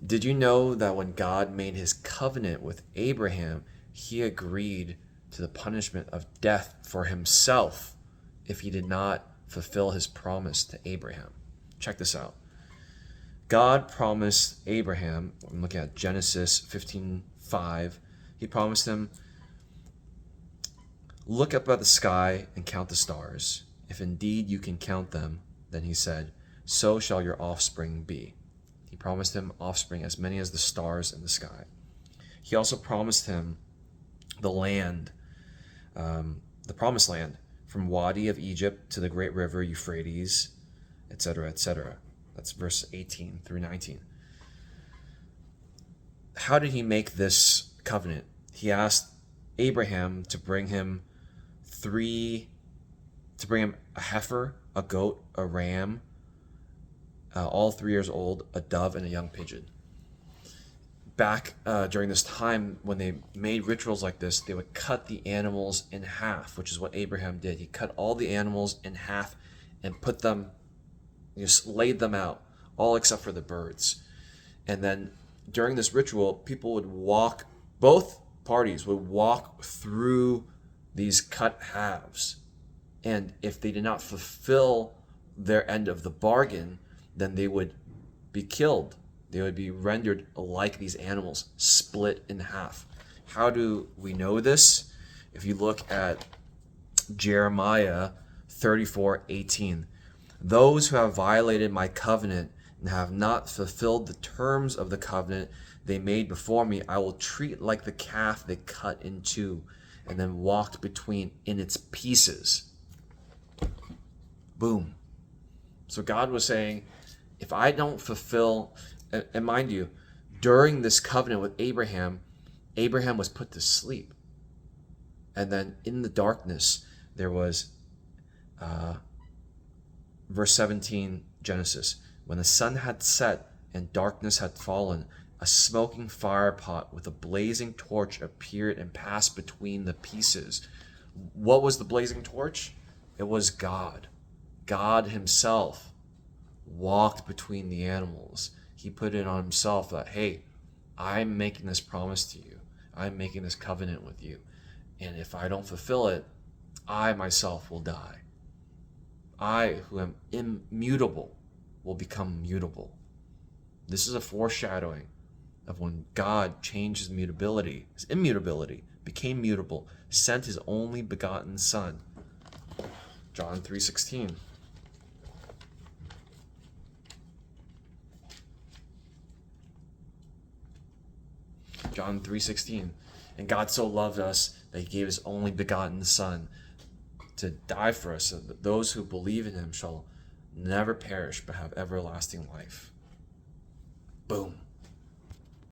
Did you know that when God made his covenant with Abraham, he agreed to the punishment of death for himself if he did not fulfill his promise to Abraham? Check this out. God promised Abraham, I'm looking at Genesis 15:5, he promised him, look up at the sky and count the stars. If indeed you can count them, then he said, so shall your offspring be. He promised him offspring as many as the stars in the sky. He also promised him the land, the promised land, from Wadi of Egypt to the great river Euphrates, etc., etc. That's verse 18 through 19. How did he make this covenant? He asked Abraham to bring him a heifer, a goat, a ram, all 3 years old, a dove, and a young pigeon. Back during this time, when they made rituals like this, they would cut the animals in half, which is what Abraham did. He cut all the animals in half and put them, just laid them out, all except for the birds. And then during this ritual, people would walk, both parties would walk through these cut halves. And if they did not fulfill their end of the bargain, then they would be killed. They would be rendered like these animals, split in half. How do we know this? If you look at Jeremiah 34:18, those who have violated my covenant and have not fulfilled the terms of the covenant they made before me, I will treat like the calf they cut in two and then walked between in its pieces. Boom. So God was saying, if I don't fulfill, and mind you, during this covenant with Abraham, Abraham was put to sleep. And then in the darkness, there was, verse 17, Genesis, when the sun had set and darkness had fallen, a smoking fire pot with a blazing torch appeared and passed between the pieces. What was the blazing torch? It was God. God himself walked between the animals. He put it on himself that, hey, I'm making this promise to you. I'm making this covenant with you. And if I don't fulfill it, I myself will die. I, who am immutable, will become mutable. This is a foreshadowing of when God changed his mutability, his immutability, became mutable, sent his only begotten Son. John 3:16. John 3:16. And God so loved us that he gave his only begotten Son to die for us, so that those who believe in him shall never perish but have everlasting life. Boom.